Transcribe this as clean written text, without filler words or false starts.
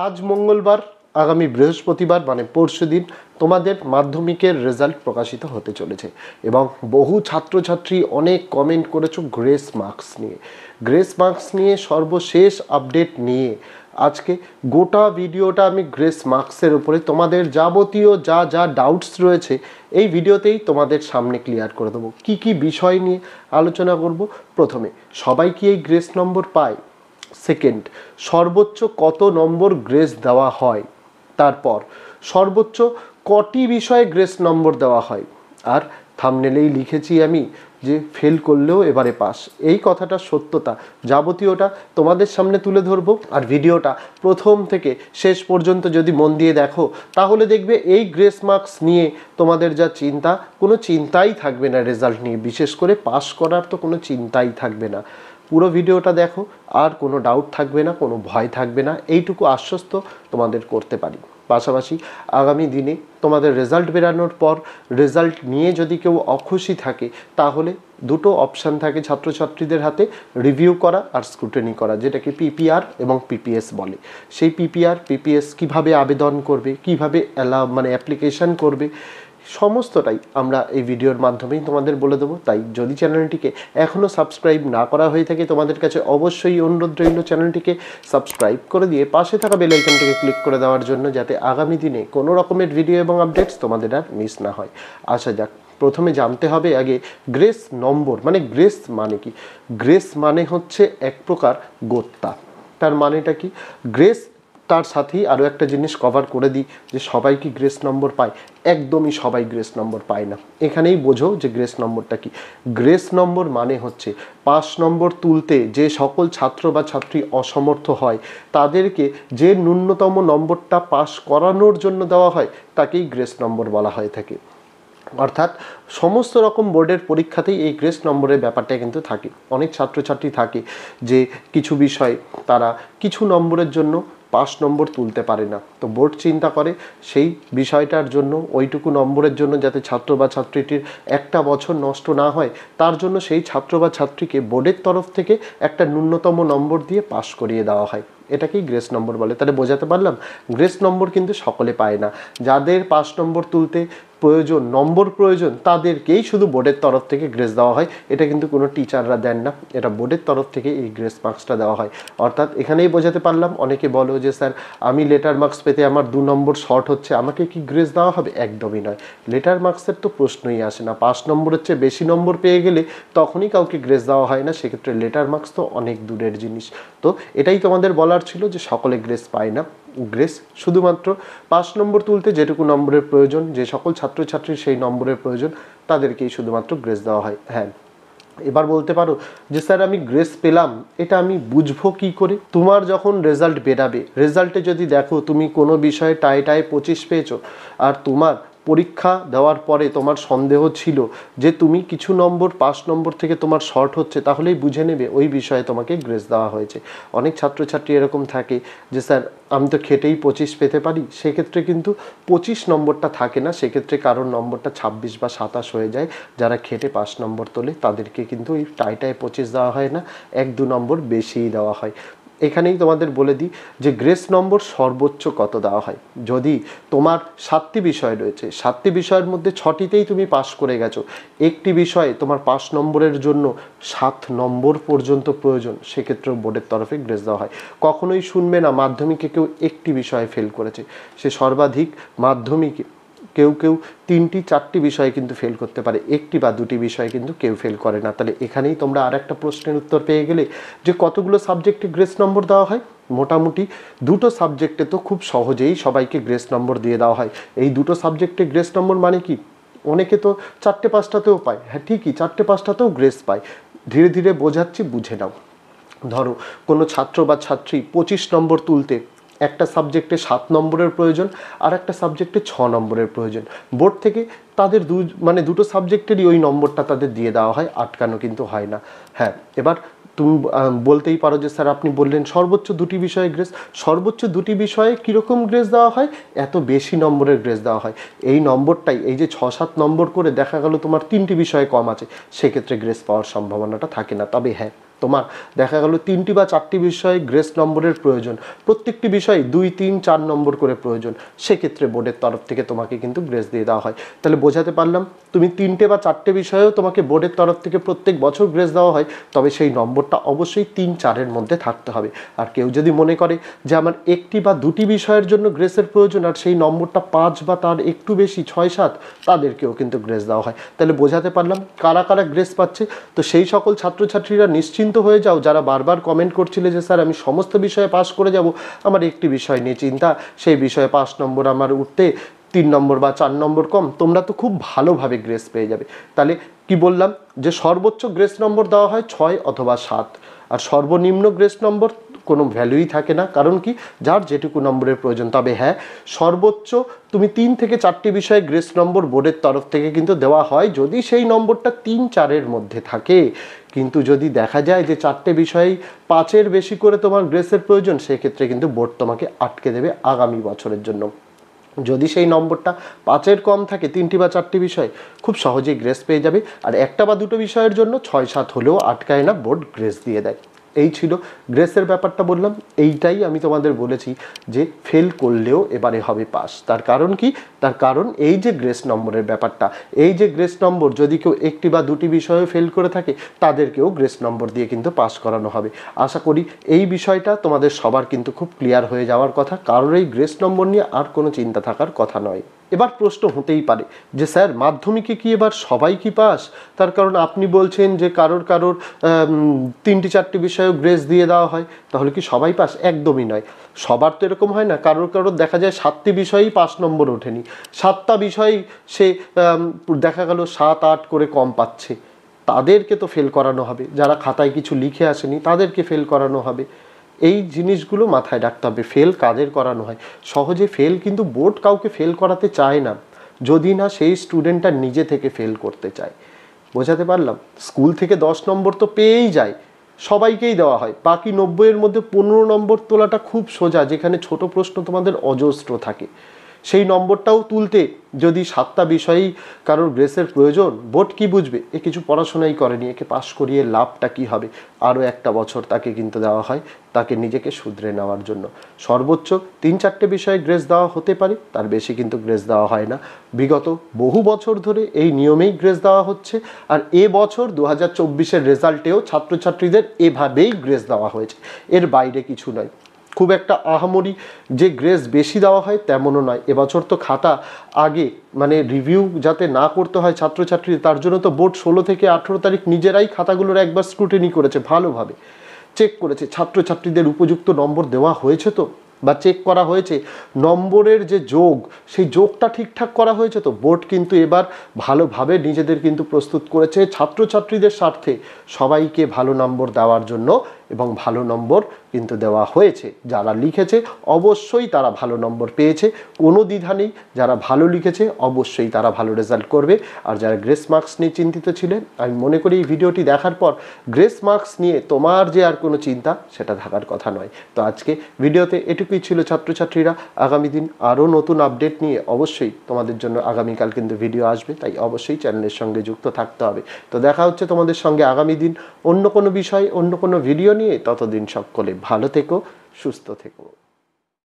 আজ মঙ্গলবার, আগামী বৃহস্পতিবার মানে পরশুদিন তোমাদের মাধ্যমিকের রেজাল্ট প্রকাশিত হতে চলেছে এবং বহু ছাত্রছাত্রী অনেক কমেন্ট করেছো গ্রেস মার্কস নিয়ে সর্বশেষ আপডেট নিয়ে আজকে গোটা ভিডিওটা আমি গ্রেস মার্কসের উপরে তোমাদের যাবতীয় যা যা ডাউটস রয়েছে এই ভিডিওতেই তোমাদের সামনে ক্লিয়ার করে দেবো। কি বিষয় নিয়ে আলোচনা করব। প্রথমে, সবাই কি এই গ্রেস নম্বর পায়? সেকেন্ড, সর্বোচ্চ কত নম্বর গ্রেস দেওয়া হয়? তারপর সর্বোচ্চ কটি বিষয়ে গ্রেস নম্বর দেওয়া হয়? আর থাম্বনেলেই লিখেছি আমি যে ফেল করলেও এবারে পাস। এই কথাটা সত্যতা যাবতীয়টা তোমাদের সামনে তুলে ধরবো। আর ভিডিওটা প্রথম থেকে শেষ পর্যন্ত যদি মন দিয়ে দেখো তাহলে দেখবে এই গ্রেস মার্কস নিয়ে তোমাদের যা চিন্তা, কোনো চিন্তাই থাকবে না রেজাল্ট নিয়ে, বিশেষ করে পাস করার তো কোনো চিন্তাই থাকবে না। পুরো ভিডিওটা দেখো, আর কোনো ডাউট থাকবে না, কোনো ভয় থাকবে না, এইটুকু আশ্বস্ত তোমাদের করতে পারি। পাশাপাশি আগামী দিনে তোমাদের রেজাল্ট বেরানোর পর রেজাল্ট নিয়ে যদি কেউ অখুশি থাকে তাহলে দুটো অপশান থাকে ছাত্রছাত্রীদের হাতে, রিভিউ করা আর স্ক্রুটিনি করা, যেটাকে পিপিআর এবং পিপিএস বলে। সেই পিপিআর পিপিএস কিভাবে আবেদন করবে, কিভাবে অ্যাপ্লিকেশন করবে, সমস্তটাই আমরা এই ভিডিওর মাধ্যমেই তোমাদের বলে দেবো। তাই যদি চ্যানেলটিকে এখনও সাবস্ক্রাইব না করা হয়ে থাকে তোমাদের কাছে অবশ্যই অনুরোধ রইল চ্যানেলটিকে সাবস্ক্রাইব করে দিয়ে পাশে থাকা বেল আইকনটিকে ক্লিক করে দেওয়ার জন্য, যাতে আগামী দিনে কোনো রকমের ভিডিও এবং আপডেটস তোমাদের আর মিস না হয়। আসা যাক, প্রথমে জানতে হবে আগে গ্রেস নম্বর গ্রেস মানে কি। গ্রেস মানে হচ্ছে এক প্রকার গোত্তা। তার মানেটা কি? গ্রেস, তার সাথেই আরও একটা জিনিস কভার করে দিই যে সবাই কি গ্রেস নম্বর পায়? একদমই সবাই গ্রেস নম্বর পায় না। এখানেই বোঝো যে গ্রেস নম্বরটা কি। গ্রেস নম্বর মানে হচ্ছে পাস নম্বর তুলতে যে সকল ছাত্র বা ছাত্রী অসমর্থ হয় তাদেরকে যে ন্যূনতম নম্বরটা পাস করানোর জন্য দেওয়া হয় তাকেই গ্রেস নম্বর বলা হয়ে থাকে। অর্থাৎ সমস্ত রকম বোর্ডের পরীক্ষাতেই এই গ্রেস নম্বরের ব্যাপারটা কিন্তু থাকে। অনেক ছাত্রছাত্রী থাকে যে কিছু বিষয় তারা কিছু নম্বরের জন্য পাস নম্বর তুলতে পারে না, তো বোর্ড চিন্তা করে সেই বিষয়টার জন্য, ওইটুকু নম্বরের জন্য যাতে ছাত্র বা ছাত্রীটির একটা বছর নষ্ট না হয়, তার জন্য সেই ছাত্র বা ছাত্রীকে বোর্ডের তরফ থেকে একটা ন্যূনতম নম্বর দিয়ে পাস করিয়ে দেওয়া হয়। এটাকেই গ্রেস নম্বর বলে। তাহলে বোঝাতে পারলাম, গ্রেস নম্বর কিন্তু সকলে পায় না। যাদের পাস নম্বর তুলতে প্রয়োজন তাদেরকেই শুধু বোর্ডের তরফ থেকে গ্রেস দেওয়া হয়। এটা কিন্তু কোনো টিচাররা দেন না, এটা বোর্ডের তরফ থেকে এই গ্রেস মার্কসটা দেওয়া হয়। অর্থাৎ এখানেই বোঝাতে পারলাম, অনেকে বলো যে স্যার আমি লেটার মার্কস পেতে আমার 2 নম্বর শর্ট হচ্ছে, আমাকে কি গ্রেস দেওয়া হবে? একদমই নয়। লেটার মার্কসের তো প্রশ্নই আসে না। পাস নম্বরের চেয়ে বেশি নম্বর পেয়ে গেলে তখনই কাউকে গ্রেস দেওয়া হয় না, সেক্ষেত্রে লেটার মার্কস তো অনেক দূরের জিনিস। তো এটাই তোমাদের বলার ছিল যে সকলে গ্রেস পায় না। গ্রেস শুধুমাত্র পাস নম্বর তুলতে যেটুকু নম্বরের প্রয়োজন, যে সকল ছাত্রছাত্রীর সেই নম্বরের প্রয়োজন, তাদেরকেই শুধুমাত্র গ্রেস দেওয়া হয়। হ্যাঁ, এবার বলতে পারো যে স্যার আমি গ্রেস পেলাম, এটা আমি বুঝবো কি করে? তোমার যখন রেজাল্ট বেরাবে, রেজাল্টে যদি দেখো তুমি কোনো বিষয়ে টায় 25 পেয়েছো আর তোমার পরীক্ষা দেওয়ার পরে তোমার সন্দেহ ছিল যে তুমি কিছু নম্বর পাস নম্বর থেকে তোমার শর্ট হচ্ছে, তাহলেই বুঝে নেবে ওই বিষয়ে তোমাকে গ্রেস দেওয়া হয়েছে। অনেক ছাত্রছাত্রী এরকম থাকে যে স্যার আমি তো খেটেই 25 পেতে পারি, সেক্ষেত্রে কিন্তু 25 নম্বরটা থাকে না, সেক্ষেত্রে কারোর নম্বরটা 26 বা 27 হয়ে যায়। যারা খেটে পাস নম্বর তোলে তাদেরকে কিন্তু এই টায় 25 দেওয়া হয় না, 1-2 নম্বর বেশিই দেওয়া হয়। এখানেই তোমাদের বলে দিই যে গ্রেস নম্বর সর্বোচ্চ কত দেওয়া হয়। যদি তোমার 7টি বিষয় রয়েছে, 7টি বিষয়ের মধ্যে 6টিতেই তুমি পাস করে গেছো, একটি বিষয়ে তোমার পাস নম্বরের জন্য 7 নম্বর পর্যন্ত প্রয়োজন, সেক্ষেত্রেও বোর্ডের তরফে গ্রেস দেওয়া হয়। কখনোই শুনবে না মাধ্যমিকে কেউ একটি বিষয়ে ফেল করেছে। সে সর্বাধিক মাধ্যমিকে কেউ 3-4টি বিষয়ে কিন্তু ফেল করতে পারে, 1টি বা 2টি বিষয়ে কিন্তু কেউ ফেল করে না। তাহলে এখানেই তোমরা আর একটা প্রশ্নের উত্তর পেয়ে গেলে যে কতগুলো সাবজেক্টে গ্রেস নম্বর দেওয়া হয়। মোটামুটি 2টো সাবজেক্টে তো খুব সহজেই সবাইকে গ্রেস নম্বর দিয়ে দেওয়া হয়। এই 2টো সাবজেক্টে গ্রেস নম্বর মানে কি? অনেকে তো 4টে-5টাতেও পায়। হ্যাঁ ঠিকই, 4টে-5টাতেও গ্রেস পায়। ধীরে ধীরে বোঝাচ্ছি, বুঝে নাও। ধরো কোনো ছাত্র বা ছাত্রী 25 নম্বর তুলতে একটা সাবজেক্টে 7 নম্বরের প্রয়োজন আর একটা সাবজেক্টে 6 নম্বরের প্রয়োজন। বোর্ড থেকে তাদের দুটো সাবজেক্টেরই ওই নম্বরটা তাদের দিয়ে দেওয়া হয়, আটকানো কিন্তু হয় না। হ্যাঁ, এবার তুমি বলতেই পারো যে স্যার আপনি বললেন সর্বোচ্চ 2টি বিষয়ে গ্রেস। সর্বোচ্চ 2টি বিষয়ে কীরকম গ্রেস দেওয়া হয়? এত বেশি নম্বরের গ্রেস দেওয়া হয়। এই নম্বরটাই, এই যে 6-7 নম্বর করে দেখা গেল তোমার 3টি বিষয়ে কম আছে, সেক্ষেত্রে গ্রেস পাওয়ার সম্ভাবনাটা থাকে না। তবে হ্যাঁ, তোমার দেখা গেল 3টি বা 4টি বিষয়ে গ্রেস নম্বরের প্রয়োজন, প্রত্যেকটি বিষয়ে 2, 3, 4 নম্বর করে প্রয়োজন, সেক্ষেত্রে বোর্ডের তরফ থেকে তোমাকে কিন্তু গ্রেস দিয়ে দেওয়া হয়। তাহলে বোঝাতে পারলাম, তুমি 3টে বা 4টে বিষয়েও তোমাকে বোর্ডের তরফ থেকে প্রত্যেক বছর গ্রেস দেওয়া হয়, তবে সেই নম্বরটা অবশ্যই 3-4-এর মধ্যে থাকতে হবে। আর কেউ যদি মনে করে যে আমার 1টি বা 2টি বিষয়ের জন্য গ্রেসের প্রয়োজন আর সেই নম্বরটা 5 বা তার একটু বেশি 6-7, তাদেরকেও কিন্তু গ্রেস দেওয়া হয়। তাহলে বোঝাতে পারলাম কারা কারা গ্রেস পাচ্ছে। তো সেই সকল ছাত্রছাত্রীরা নিশ্চিন্ত হয়ে যাও যারা বারবার কমেন্ট করছিলে যে স্যার আমি সমস্ত বিষয়ে পাস করে যাব, আমার একটি বিষয় নিয়ে চিন্তা, সেই বিষয়ে 5 নম্বর আমার উঠতে 3 নম্বর বা 4 নম্বর কম, তোমরা তো খুব ভালোভাবে গ্রেস পেয়ে যাবে। তাহলে কি বললাম যে সর্বোচ্চ গ্রেস নম্বর দেওয়া হয় 6 অথবা 7, আর সর্বনিম্ন গ্রেস নম্বর কোনো ভ্যালুই থাকে না, কারণ কি যার যেটুকু নম্বরের প্রয়োজন। তবে হ্যাঁ, সর্বোচ্চ তুমি 3 থেকে 4টি বিষয়ে গ্রেস নম্বর বোর্ডের তরফ থেকে কিন্তু দেওয়া হয় যদি সেই নম্বরটা 3-4-এর মধ্যে থাকে। কিন্তু যদি দেখা যায় যে 4টে বিষয়েই 5-এর বেশি করে তোমার গ্রেসের প্রয়োজন, সেক্ষেত্রে কিন্তু বোর্ড তোমাকে আটকে দেবে আগামী বছরের জন্য। যদি সেই নম্বরটা 5-এর কম থাকে 3টি বা 4টি বিষয়, খুব সহজেই গ্রেস পেয়ে যাবে। আর 1টা বা 2টো বিষয়ের জন্য 6-7 হলেও আটকায় না, বোর্ড গ্রেস দিয়ে দেয়। এই ছিল গ্রেসের ব্যাপারটা বললাম। এইটাই আমি তোমাদের বলেছি যে ফেল করলেও এবারে হবে পাস। তার কারণ কি? তার কারণ এই যে গ্রেস নম্বরের ব্যাপারটা, এই যে গ্রেস নম্বর যদি কেউ 1টি বা 2টি বিষয়ে ফেল করে থাকে, তাদেরকেও গ্রেস নম্বর দিয়ে কিন্তু পাস করানো হবে। আশা করি এই বিষয়টা তোমাদের সবার কিন্তু খুব ক্লিয়ার হয়ে যাওয়ার কথা, কারোর এই গ্রেস নম্বর নিয়ে আর কোনো চিন্তা থাকার কথা নয়। এবার প্রশ্ন হতেই পারে যে স্যার মাধ্যমিকে কি এবার সবাই কি পাস? তার কারণ আপনি বলছেন যে কারোর 3-4টি বিষয়ে গ্রেস দিয়ে দেওয়া হয়, তাহলে কি সবাই পাস? একদমই নয়। সবার তো এরকম হয় না। কারোর দেখা যায় 7টি বিষয়েই 5 নম্বর ওঠেনি, 7টা বিষয়েই সে দেখা গেল 7-8 করে কম পাচ্ছে, তাদেরকে তো ফেল করানো হবে। যারা খাতায় কিছু লিখে আসেনি তাদেরকে ফেল করানো হবে। এই জিনিসগুলো মাথায় রাখতে হবে। ফেল কাদের করানো হয়? সহজে ফেল কিন্তু বোর্ড কাউকে ফেল করাতে চায় না, যদি না সেই স্টুডেন্টটা নিজে থেকে ফেল করতে চায়। বোঝাতে পারলাম? স্কুল থেকে 10 নম্বর তো পেয়েই যায়, সবাইকেই দেওয়া হয়। বাকি 90-এর মধ্যে 15 নম্বর তোলাটা খুব সোজা, যেখানে ছোট প্রশ্ন তোমাদের অজস্র থাকে। সেই নম্বরটাও তুলতে যদি 7টা বিষয়েই কারোর গ্রেসের প্রয়োজন, বোর্ড কি বুঝবে? এ কিছু পড়াশোনাই করেনি, একে পাশ করিয়ে লাভটা কি হবে? আরও একটা বছর তাকে কিন্তু দেওয়া হয়, তাকে নিজেকে শুধরে নেওয়ার জন্য। সর্বোচ্চ 3-4টে বিষয়ে গ্রেস দেওয়া হতে পারে, তার বেশি কিন্তু গ্রেস দেওয়া হয় না। বিগত বহু বছর ধরে এই নিয়মেই গ্রেস দেওয়া হচ্ছে, আর এ বছর 2024-এর রেজাল্টেও ছাত্রছাত্রীদের এভাবেই গ্রেস দেওয়া হয়েছে, এর বাইরে কিছু নয়। খুব একটা আহামরি যে গ্রেস বেশি দেওয়া হয় তেমনও নয়। এবছর তো খাতা আগে মানে রিভিউ যাতে না করতে হয় ছাত্রছাত্রী, তার জন্য তো বোর্ড 16 থেকে 18 তারিখ নিজেরাই খাতাগুলোর একবার স্ক্রুটিনি করেছে, ভালোভাবে চেক করেছে ছাত্রছাত্রীদের উপযুক্ত নম্বর দেওয়া হয়েছে তো, বা চেক করা হয়েছে নম্বরের যে যোগ, সেই যোগটা ঠিকঠাক করা হয়েছে তো। বোর্ড কিন্তু এবার ভালোভাবে নিজেদের কিন্তু প্রস্তুত করেছে ছাত্রছাত্রীদের স্বার্থে সবাইকে ভালো নম্বর দেওয়ার জন্য, এবং ভালো নম্বর কিন্তু দেওয়া হয়েছে। যারা লিখেছে অবশ্যই তারা ভালো নম্বর পেয়েছে, কোনো দ্বিধা নেই। যারা ভালো লিখেছে অবশ্যই তারা ভালো রেজাল্ট করবে। আর যারা গ্রেস মার্কস নিয়ে চিন্তিত ছিলেন, আমি মনে করি এই ভিডিওটি দেখার পর গ্রেস মার্কস নিয়ে তোমার যে আর কোনো চিন্তা, সেটা থাকার কথা নয়। তো আজকে ভিডিওতে এটুকুই ছিল ছাত্রছাত্রীরা। আগামী দিন আরও নতুন আপডেট নিয়ে অবশ্যই তোমাদের জন্য আগামীকাল কিন্তু ভিডিও আসবে, তাই অবশ্যই চ্যানেলের সঙ্গে যুক্ত থাকতে হবে। তো দেখা হচ্ছে তোমাদের সঙ্গে আগামী দিন অন্য কোনো বিষয়, অন্য কোনো ভিডিও নিয়ে। ততদিন সকলে ভালো থেকো, সুস্থ থেকো।